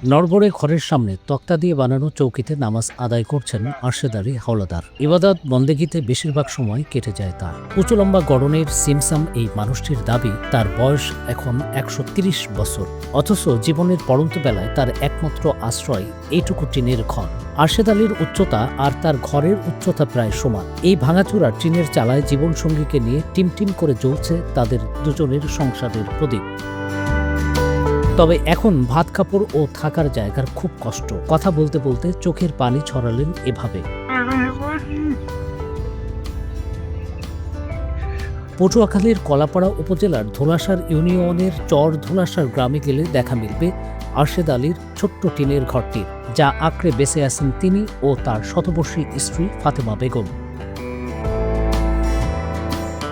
নড়বড়ে ঘরের সামনে তক্তা দিয়ে বানানো চৌকিতে নামাজ আদায় করছেন আরশেদ আলী হাওলাদার। ইবাদত বন্দেগীতে বেশিরভাগ সময় কেটে যায় তার। উঁচু লম্বা গড়নের সিমসাম এই মানুষটির দাবি তার বয়স এখন ১৩০ বছর, অথচ জীবনের পড়ন্ত বেলায় তার একমাত্র আশ্রয় এইটুকু টিনের ঘর। আরশেদ আলীর উচ্চতা আর তার ঘরের উচ্চতা প্রায় সমান। এই ভাঙাচোরা টিনের চালায় জীবনসঙ্গীকে নিয়ে টিমটিম করে জ্বলছে তাদের দুজনের সংসারের প্রদীপ। তবে এখন ভাত কাপড় ও থাকার জায়গার খুব কষ্ট। কথা বলতে বলতে চোখের পানি ছড়ালেন এভাবে। পটুয়াখালীর কলাপাড়া উপজেলার ধোলাসার ইউনিয়নের চর ধোলাসার গ্রামে গেলে দেখা মিলবে আরশেদ আলীর ছোট্ট টিনের ঘরটির, যা আঁকড়ে বেঁচে আছেন তিনি ও তার শতবর্ষী স্ত্রী ফাতেমা বেগম।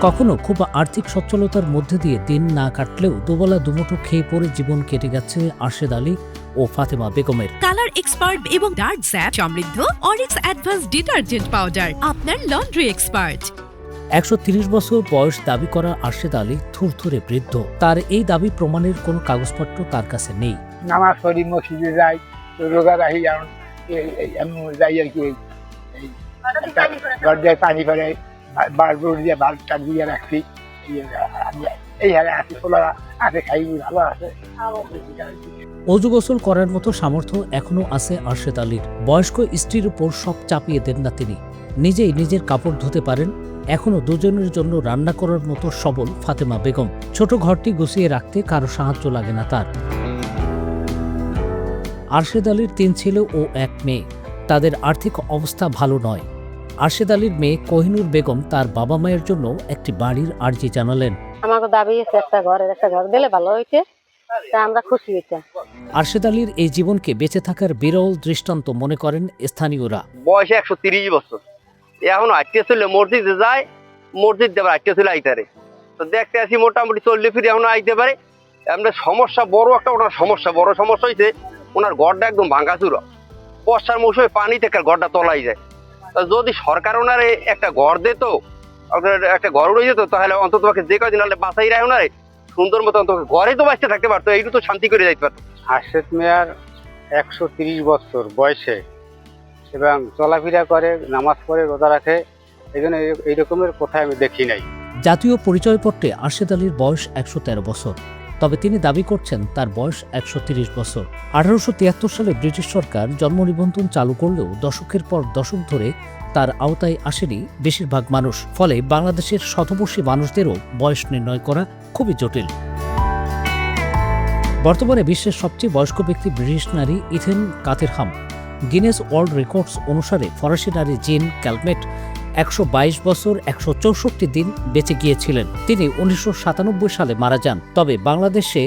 কখনো খুব আর্থিক সচ্ছলতার মধ্যে দিয়ে দিন না কাটলেও দুবেলা দুমুঠো খেয়ে পড়ে জীবন কেটে গেছে আরশেদ আলী ও ফাতেমা বেগমের। কালার এক্সপার্ট এবং ডার্ক স্যাপ সমৃদ্ধ অরিক্স অ্যাডভান্স ডিটারজেন্ট পাউডার, আপনার লন্ড্রি এক্সপার্ট। ১৩০ বছর বয়স দাবি করা আরশেদ আলী থুরথুরে বৃদ্ধ। তার এই দাবি প্রমাণের কোনো কাগজপত্র তার কাছে নেই। নামাজ পড়ি, মসজিদে যাই, রোজা রাখি, যাই আর কি, দরজায় পানি পড়ে বাল্ব দিয়ে বাল্বটা দিয়ে রাখছি, এই হারে আছি, খোলা আছে, খাই, ভালো আছে। অজু গোসল করার মতো সামর্থ্য এখনো আছে আরশেদ আলীর। বয়স্ক স্ত্রীর উপর সব চাপিয়ে দেন না তিনি, নিজেই নিজের কাপড় ধুতে পারেন। এখনো দুজনের জন্য রান্না করার মতো সবল ফাতেমা বেগম। ছোট ঘরটি গুছিয়ে রাখতে কারো সাহায্য লাগে না তার। আরশেদ আলীর ৩ ছেলে ও ১ মেয়ে। তাদের আর্থিক অবস্থা ভালো নয়। আরশেদ আলীর মেয়ে কোহিনুর বেগম তার বাবা মায়ের জন্য একটি বাড়ির আর্জি জানালেন। আমাকে দাবি আছে একটা ঘর দিলে ভালো হইতে, তা আমরা খুশি হইতাম। আরশেদ আলীর এই জীবনকে বেঁচে থাকার বিরল দৃষ্টান্ত মনে করেন স্থানীয়রা। বয়স ১৩০ বছর, এখন আটকে চললে মসজিদে যায়, মসজিদ দেবার আটকে চলে আইতারে, তো দেখতে আসি মোটামুটি চললে ফিরে এখন আইতে পারে। আপনার সমস্যা বড় একটা, ওনার বড় সমস্যা হয়েছে ওনার ঘরটা একদম ভাঙাচুরা। বর্ষার মৌসুমে পানি থেকে ঘরটা তলাই যায়। যদি সরকার ওনারে একটা ঘর দিত, একটা ঘর উড়ে যেত, তাহলে অন্তত যে কদিন হলে বাঁচাই রায় ওনারে সুন্দর মতো অন্তত ঘরে তো বাঁচতে থাকতে পারতো, এইটু তো শান্তি করে যাইতে পারতো। আরশেদ মিয়ার ১৩০ বছর বয়সে এবং চলাফেরা করে, নামাজ পড়ে, রোজা রাখে, এই জন্য এই রকমের কোথায় আমি দেখি নাই। জাতীয় পরিচয়পত্রে আরশেদ আলীর বয়স ১১৩ বছর, তবে তিনি দাবি করছেন তার বয়স ১৩০ বছর। ১৮৭৩ সালে ব্রিটিশ সরকার জন্ম নিবন্ধন চালু করলেও দশকের পর দশক ধরে তার আওতায় আসেনি বেশিরভাগ মানুষ। ফলে বাংলাদেশের শতবর্ষী মানুষদেরও বয়স নির্ণয় করা খুবই জটিল। বর্তমানে বিশ্বের সবচেয়ে বয়স্ক ব্যক্তি ব্রিটিশ নারী ইথেন কাতেরহাম। গিনেস ওয়ার্ল্ড রেকর্ডস অনুসারে ফরাসি নারী জিন ক্যালমেট ১২২ বছর ১৬৪ দিন বেঁচে গিয়েছিলেন। তিনি ১৯৯৭ সালে মারা যান। তবে বাংলাদেশে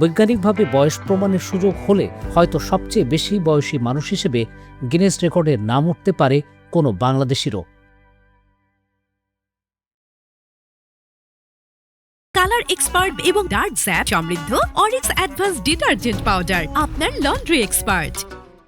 বৈজ্ঞানিকভাবে বয়স প্রমাণের সুযোগ হলে হয়তো সবচেয়ে বেশি বয়সী মানুষ হিসেবে গিনেস রেকর্ডের নাম উঠতে পারে কোনো বাংলাদেশিরও। কালার এক্সপার্ট এবং ডার্ক স্যাপ সমৃদ্ধ অরিক্স অ্যাডভান্স ডিটারজেন্ট পাউডার, আপনার লন্ড্রি এক্সপার্ট।